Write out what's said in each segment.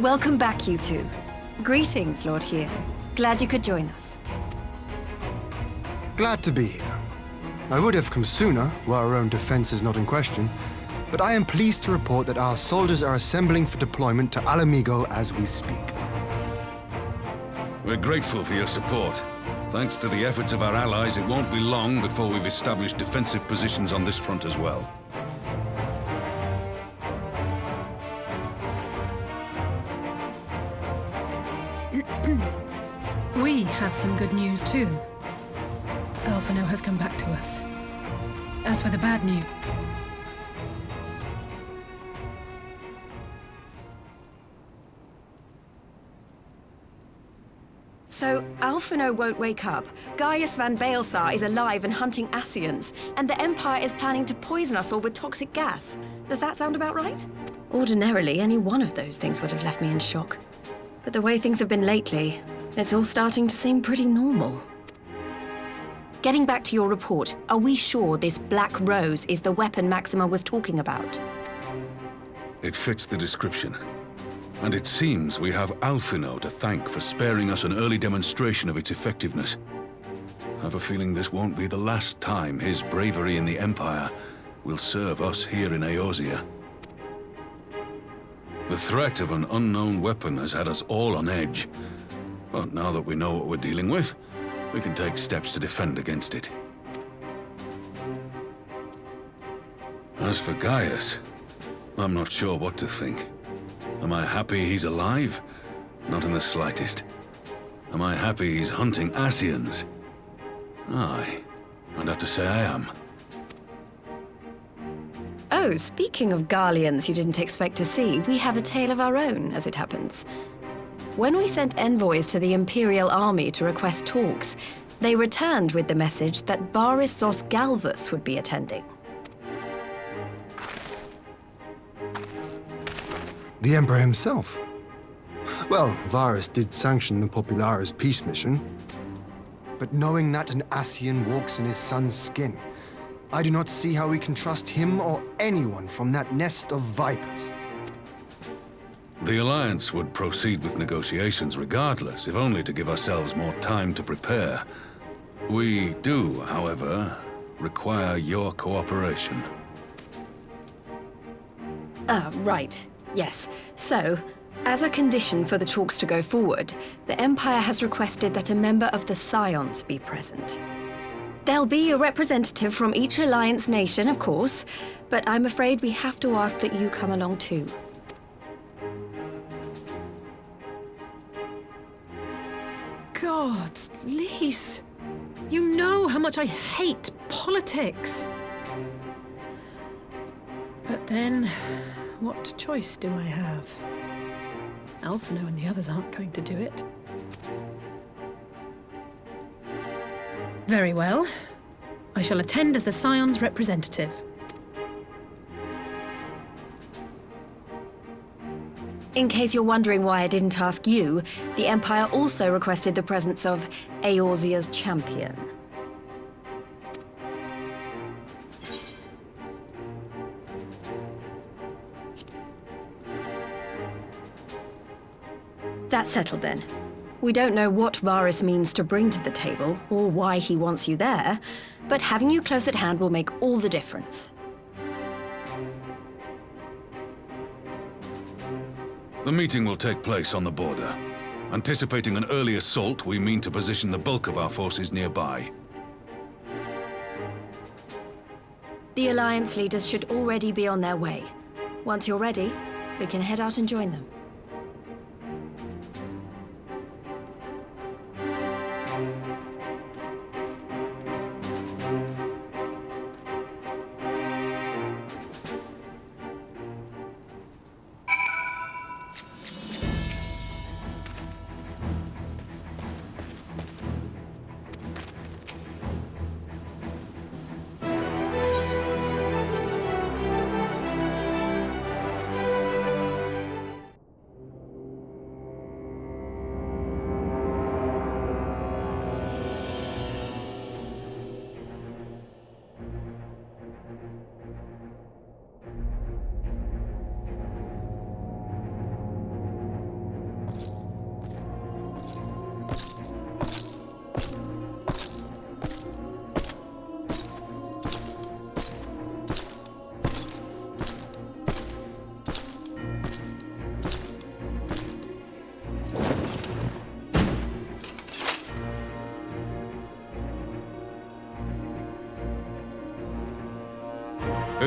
Welcome back, you two. Greetings, Lord Here. Glad you could join us. Glad to be here. I would have come sooner, were our own defense is not in question, but I am pleased to report that our soldiers are assembling for deployment to Alamigo as we speak. We're grateful for your support. Thanks to the efforts of our allies, it won't be long before we've established defensive positions on this front as well. We have some good news too. Alphino has come back to us. As for the bad news... So, Alphino won't wake up, Gaius van Baelsar is alive and hunting Ascians, and the Empire is planning to poison us all with toxic gas. Does that sound about right? Ordinarily, any one of those things would have left me in shock. But the way things have been lately, it's all starting to seem pretty normal. Getting back to your report, are we sure this Black Rose is the weapon Maxima was talking about? It fits the description. And it seems we have Alphino to thank for sparing us an early demonstration of its effectiveness. I have a feeling this won't be the last time his bravery in the Empire will serve us here in Eorzea. The threat of an unknown weapon has had us all on edge. But now that we know what we're dealing with, we can take steps to defend against it. As for Gaius, I'm not sure what to think. Am I happy he's alive? Not in the slightest. Am I happy he's hunting Ascians? Aye, I'd have to say I am. Oh, speaking of Garleans you didn't expect to see, we have a tale of our own, as it happens. When we sent envoys to the Imperial Army to request talks, they returned with the message that Varys Zos Galvus would be attending. The Emperor himself. Well, Varys did sanction the Popularis peace mission. But knowing that an Ascian walks in his son's skin, I do not see how we can trust him or anyone from that nest of vipers. The Alliance would proceed with negotiations regardless, if only to give ourselves more time to prepare. We do, however, require your cooperation. Right. Yes. So, as a condition for the talks to go forward, the Empire has requested that a member of the Scions be present. There'll be a representative from each Alliance nation, of course, but I'm afraid we have to ask that you come along too. Gods, Lise! You know how much I hate politics! But then, what choice do I have? Alphino and the others aren't going to do it. Very well. I shall attend as the Scion's representative. In case you're wondering why I didn't ask you, the Empire also requested the presence of Eorzea's champion. That's settled then. We don't know what Varys means to bring to the table, or why he wants you there, but having you close at hand will make all the difference. The meeting will take place on the border. Anticipating an early assault, we mean to position the bulk of our forces nearby. The Alliance leaders should already be on their way. Once you're ready, we can head out and join them.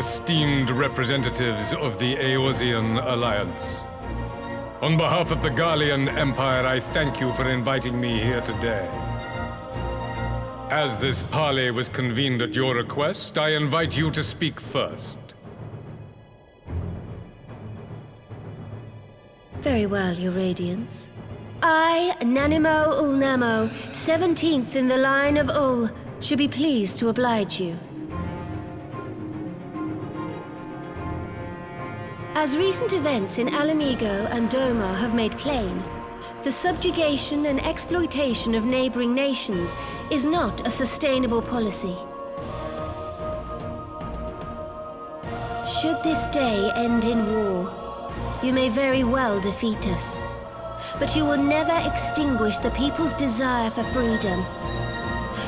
esteemed representatives of the Eorzean Alliance. On behalf of the Garlean Empire, I thank you for inviting me here today. As this parley was convened at your request, I invite you to speak first. Very well, Your Radiance. I, Nanimo Ulnamo, 17th in the line of Ul, should be pleased to oblige you. As recent events in Alamigo and Doma have made plain, the subjugation and exploitation of neighboring nations is not a sustainable policy. Should this day end in war, you may very well defeat us, but you will never extinguish the people's desire for freedom.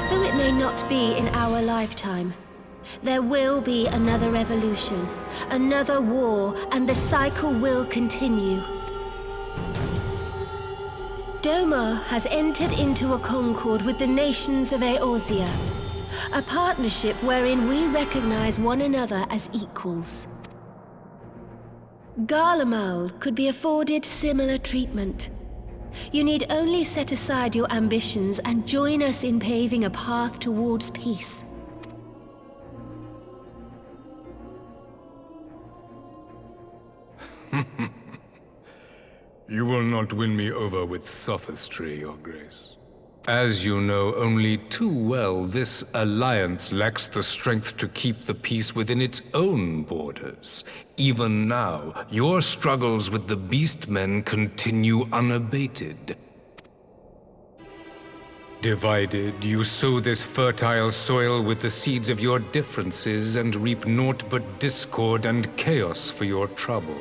Though it may not be in our lifetime, there will be another revolution, another war, and the cycle will continue. Doma has entered into a concord with the nations of Eorzea, a partnership wherein we recognize one another as equals. Garlemald could be afforded similar treatment. You need only set aside your ambitions and join us in paving a path towards peace. You will not win me over with sophistry, Your Grace. As you know only too well, this alliance lacks the strength to keep the peace within its own borders. Even now, your struggles with the Beastmen continue unabated. Divided, you sow this fertile soil with the seeds of your differences and reap naught but discord and chaos for your trouble.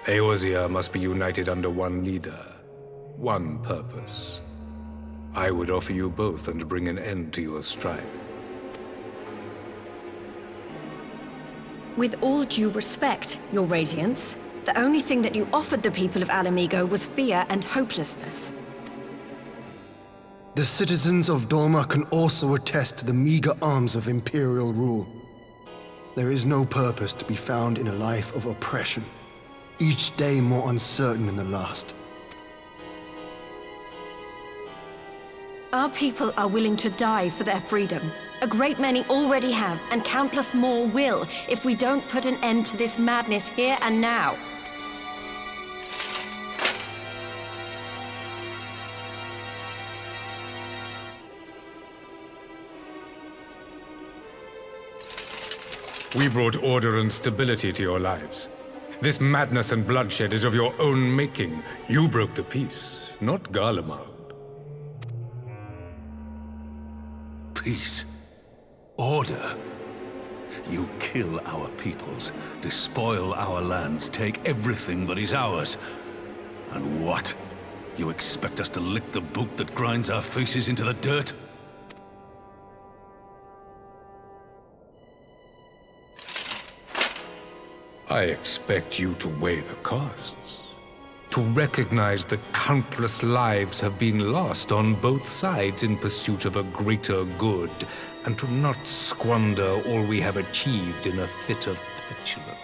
Eorzea must be united under one leader, one purpose. I would offer you both and bring an end to your strife. With all due respect, Your Radiance, the only thing that you offered the people of Alamigo was fear and hopelessness. The citizens of Doma can also attest to the meager arms of Imperial rule. There is no purpose to be found in a life of oppression, each day more uncertain than the last. Our people are willing to die for their freedom. A great many already have, and countless more will, if we don't put an end to this madness here and now. We brought order and stability to your lives. This madness and bloodshed is of your own making. You broke the peace, not Garlemald. Peace. Order. You kill our peoples, despoil our lands, take everything that is ours. And what? You expect us to lick the boot that grinds our faces into the dirt? I expect you to weigh the costs. To recognize that countless lives have been lost on both sides in pursuit of a greater good, and to not squander all we have achieved in a fit of petulance.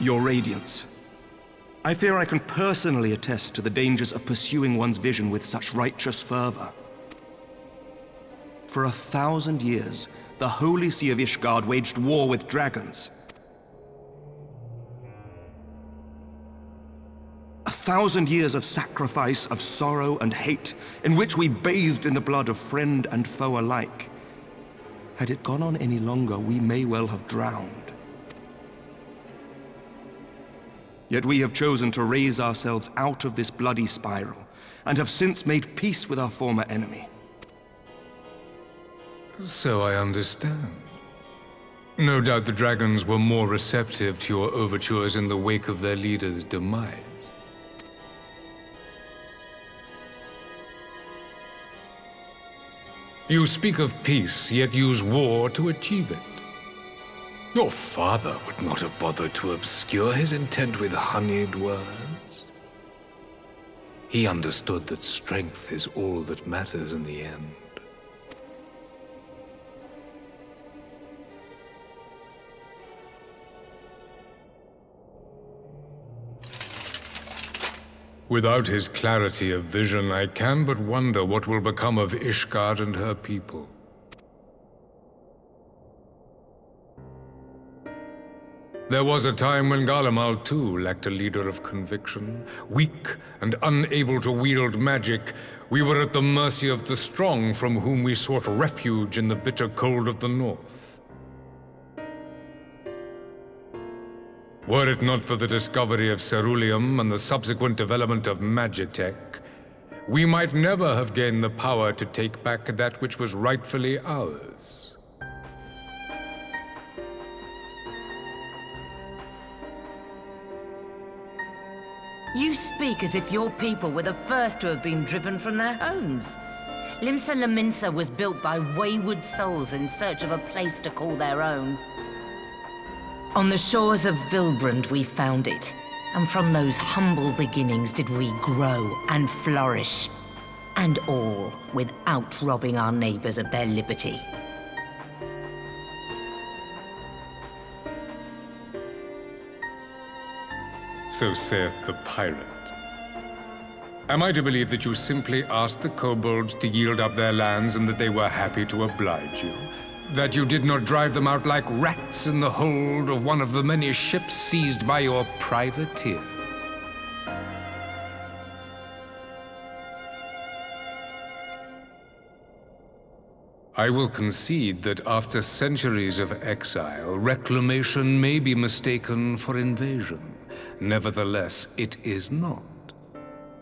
Your Radiance, I fear I can personally attest to the dangers of pursuing one's vision with such righteous fervor. For 1,000 years, the Holy See of Ishgard waged war with dragons. 1,000 years of sacrifice, of sorrow and hate, in which we bathed in the blood of friend and foe alike. Had it gone on any longer, we may well have drowned. Yet we have chosen to raise ourselves out of this bloody spiral, and have since made peace with our former enemy. So I understand. No doubt the dragons were more receptive to your overtures in the wake of their leader's demise. You speak of peace, yet use war to achieve it. Your father would not have bothered to obscure his intent with honeyed words. He understood that strength is all that matters in the end. Without his clarity of vision, I can but wonder what will become of Ishgard and her people. There was a time when Garlemald too lacked a leader of conviction. Weak and unable to wield magic, we were at the mercy of the strong from whom we sought refuge in the bitter cold of the north. Were it not for the discovery of ceruleum and the subsequent development of magitech, we might never have gained the power to take back that which was rightfully ours. You speak as if your people were the first to have been driven from their homes. Limsa Lominsa was built by wayward souls in search of a place to call their own. On the shores of Vilbrand we found it, and from those humble beginnings did we grow and flourish. And all without robbing our neighbors of their liberty. So saith the pirate. Am I to believe that you simply asked the kobolds to yield up their lands and that they were happy to oblige you? That you did not drive them out like rats in the hold of one of the many ships seized by your privateers? I will concede that after centuries of exile, reclamation may be mistaken for invasion. Nevertheless, it is not.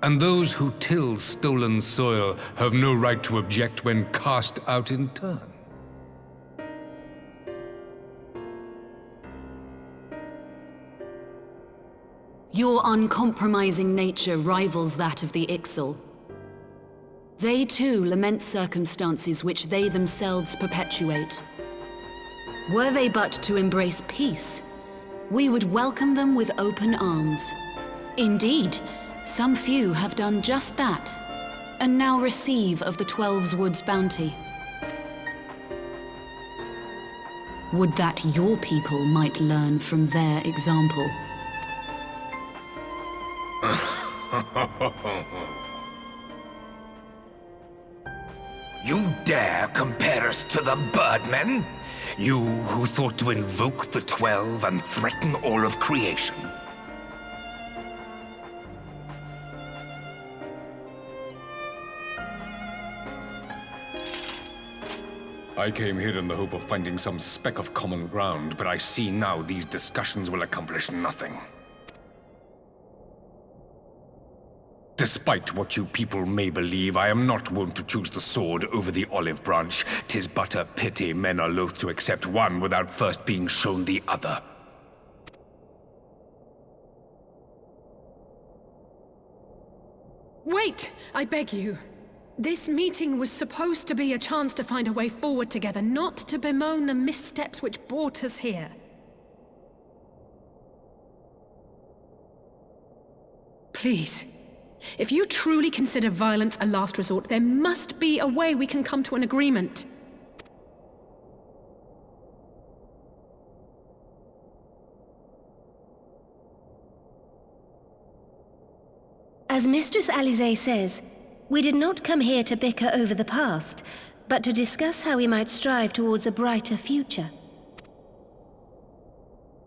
And those who till stolen soil have no right to object when cast out in turn. Your uncompromising nature rivals that of the Ixal. They too lament circumstances which they themselves perpetuate. Were they but to embrace peace, we would welcome them with open arms. Indeed, some few have done just that, and now receive of the Twelve's Wood's bounty. Would that your people might learn from their example. You dare compare us to the Birdmen? You who thought to invoke the 12 and threaten all of creation? I came here in the hope of finding some speck of common ground, but I see now these discussions will accomplish nothing. Despite what you people may believe, I am not wont to choose the sword over the olive branch. 'Tis but a pity men are loath to accept one without first being shown the other. Wait! I beg you. This meeting was supposed to be a chance to find a way forward together, not to bemoan the missteps which brought us here. Please. If you truly consider violence a last resort, there must be a way we can come to an agreement. As Mistress Alisaie says, we did not come here to bicker over the past, but to discuss how we might strive towards a brighter future.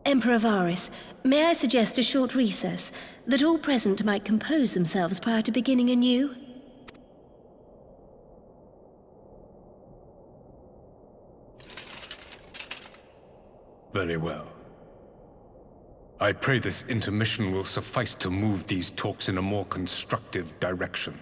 Emperor Varys, may I suggest a short recess, that all present might compose themselves prior to beginning anew? Very well. I pray this intermission will suffice to move these talks in a more constructive direction.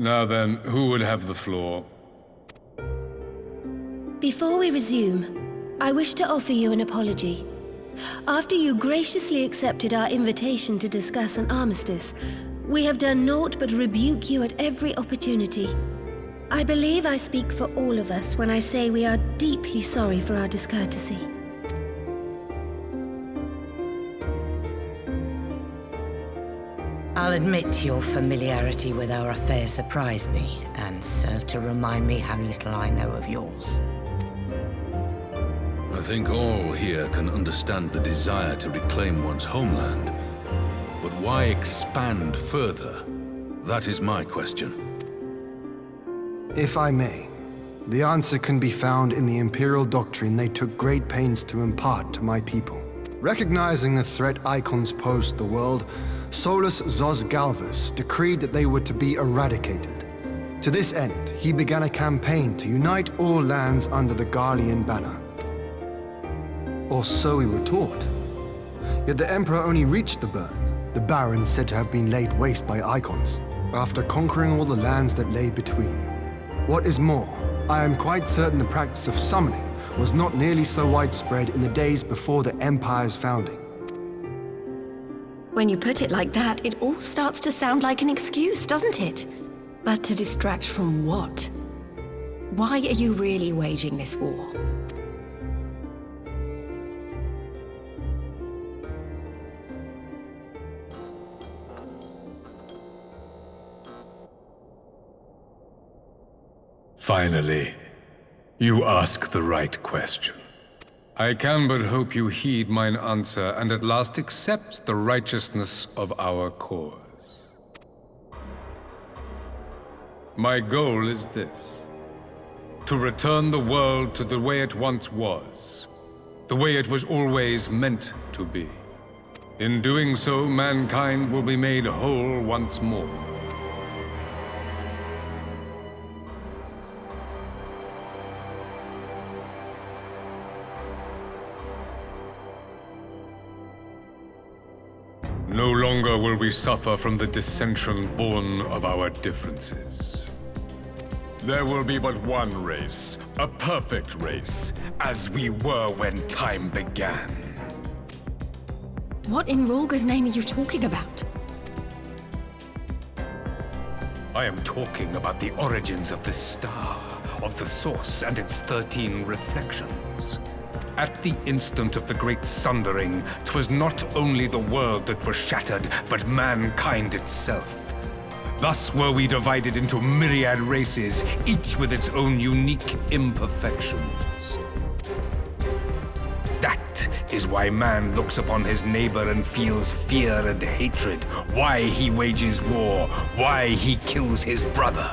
Now then, who would have the floor? Before we resume, I wish to offer you an apology. After you graciously accepted our invitation to discuss an armistice, we have done naught but rebuke you at every opportunity. I believe I speak for all of us when I say we are deeply sorry for our discourtesy. I'll admit your familiarity with our affair surprised me, and served to remind me how little I know of yours. I think all here can understand the desire to reclaim one's homeland. But why expand further? That is my question. If I may, the answer can be found in the Imperial doctrine they took great pains to impart to my people. Recognizing the threat icons posed to the world, Solus Zos Galvus decreed that they were to be eradicated. To this end, he began a campaign to unite all lands under the Garlean banner. Or so we were taught. Yet the Emperor only reached the burn, the barren said to have been laid waste by icons, after conquering all the lands that lay between. What is more, I am quite certain the practice of summoning was not nearly so widespread in the days before the Empire's founding. When you put it like that, it all starts to sound like an excuse, doesn't it? But to distract from what? Why are you really waging this war? Finally, you ask the right question. I can but hope you heed mine answer and at last accept the righteousness of our cause. My goal is this: to return the world to the way it once was, the way it was always meant to be. In doing so, mankind will be made whole once more. No longer will we suffer from the dissension born of our differences. There will be but one race, a perfect race, as we were when time began. What in Rhalgr's name are you talking about? I am talking about the origins of the star, of the source and its 13 reflections. At the instant of the great sundering, 'twas not only the world that was shattered, but mankind itself. Thus were we divided into myriad races, each with its own unique imperfections. That is why man looks upon his neighbor and feels fear and hatred, why he wages war, why he kills his brother.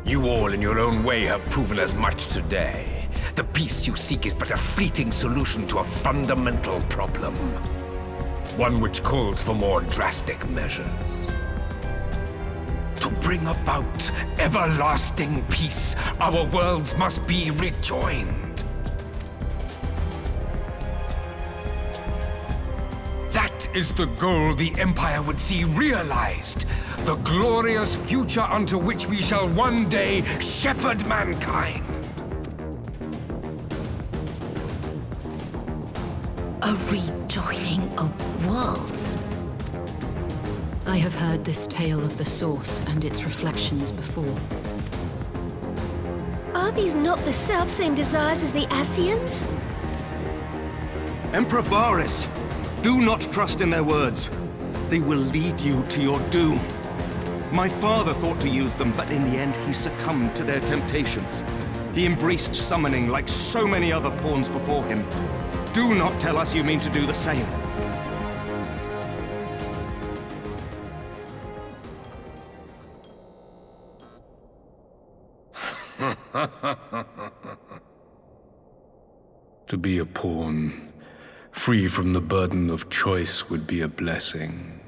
You all in your own way have proven as much today. The peace you seek is but a fleeting solution to a fundamental problem. One which calls for more drastic measures. To bring about everlasting peace, our worlds must be rejoined. That is the goal the Empire would see realized. The glorious future unto which we shall one day shepherd mankind. A rejoining of worlds. I have heard this tale of the Source and its reflections before. Are these not the selfsame desires as the Ascians? Emperor Varys, do not trust in their words. They will lead you to your doom. My father thought to use them, but in the end he succumbed to their temptations. He embraced summoning like so many other pawns before him. Do not tell us you mean to do the same. To be a pawn, free from the burden of choice, would be a blessing.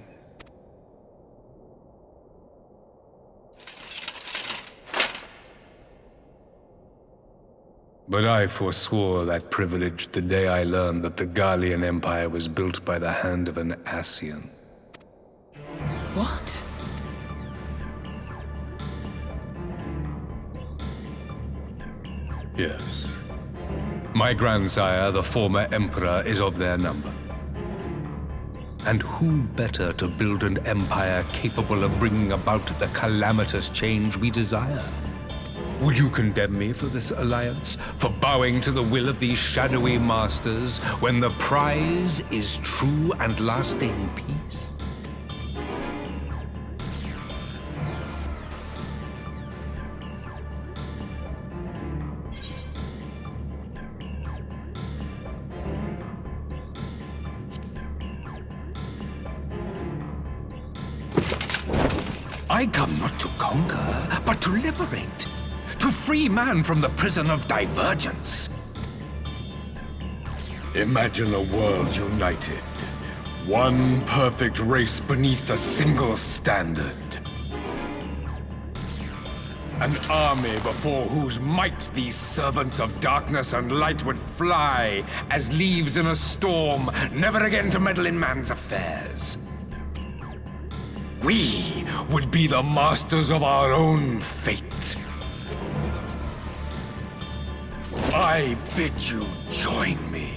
But I forswore that privilege the day I learned that the Garlean Empire was built by the hand of an Ascian. What? Yes. My grandsire, the former emperor, is of their number. And who better to build an empire capable of bringing about the calamitous change we desire? Would you condemn me for this alliance? For bowing to the will of these shadowy masters, when the prize is true and lasting peace? I come not to conquer, but to liberate. To free man from the prison of divergence. Imagine a world united. One perfect race beneath a single standard. An army before whose might these servants of darkness and light would fly as leaves in a storm, never again to meddle in man's affairs. We would be the masters of our own fate. I bid you join me,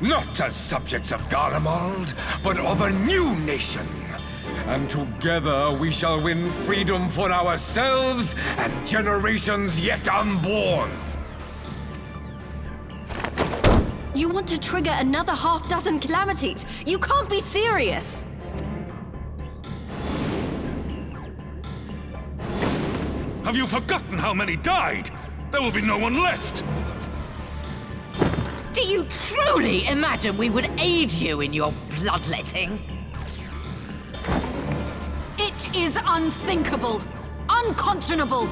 not as subjects of Garlemald, but of a new nation. And together we shall win freedom for ourselves and generations yet unborn. You want to trigger another half-dozen calamities? You can't be serious! Have you forgotten how many died? There will be no one left! Do you truly imagine we would aid you in your bloodletting? It is unthinkable, unconscionable.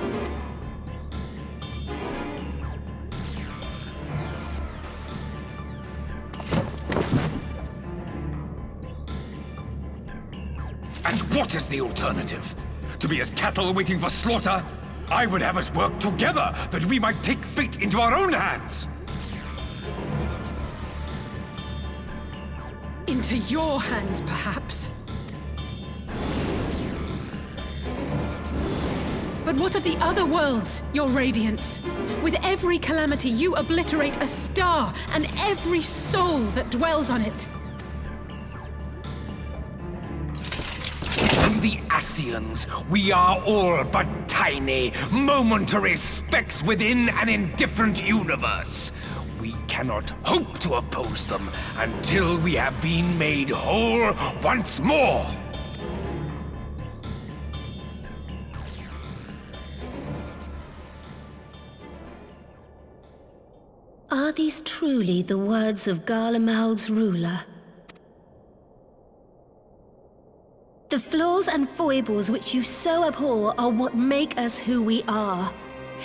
And what is the alternative? To be as cattle waiting for slaughter? I would have us work together, that we might take fate into our own hands! Into your hands, perhaps. But what of the other worlds, your radiance? With every calamity, you obliterate a star and every soul that dwells on it. To the Ascians, we are all but tiny, momentary specks within an indifferent universe. We cannot hope to oppose them until we have been made whole once more. Are these truly the words of Garlemald's ruler? The flaws and foibles which you so abhor are what make us who we are.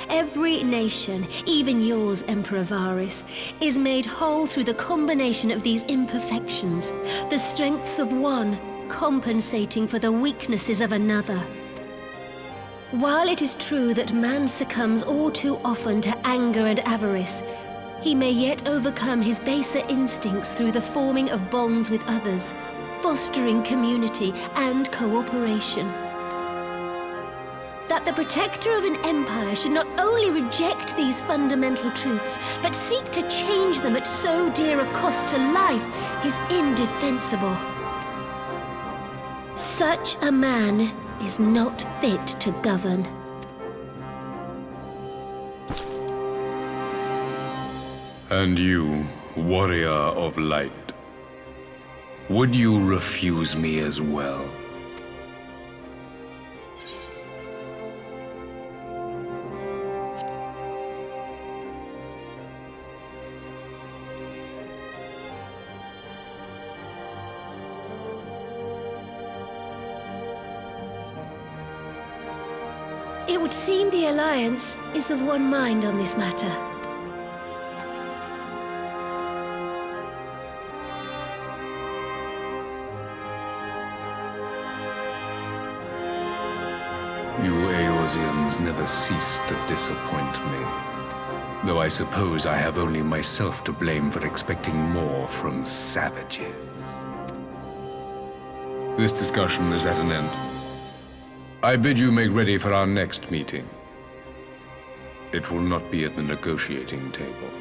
Every nation, even yours, Emperor Varys, is made whole through the combination of these imperfections, the strengths of one compensating for the weaknesses of another. While it is true that man succumbs all too often to anger and avarice, he may yet overcome his baser instincts through the forming of bonds with others, fostering community and cooperation. That the protector of an empire should not only reject these fundamental truths, but seek to change them at so dear a cost to life is indefensible. Such a man is not fit to govern. And you, warrior of light, would you refuse me as well? It would seem the Alliance is of one mind on this matter. You Eorzeans never cease to disappoint me. Though I suppose I have only myself to blame for expecting more from savages. This discussion is at an end. I bid you make ready for our next meeting. It will not be at the negotiating table.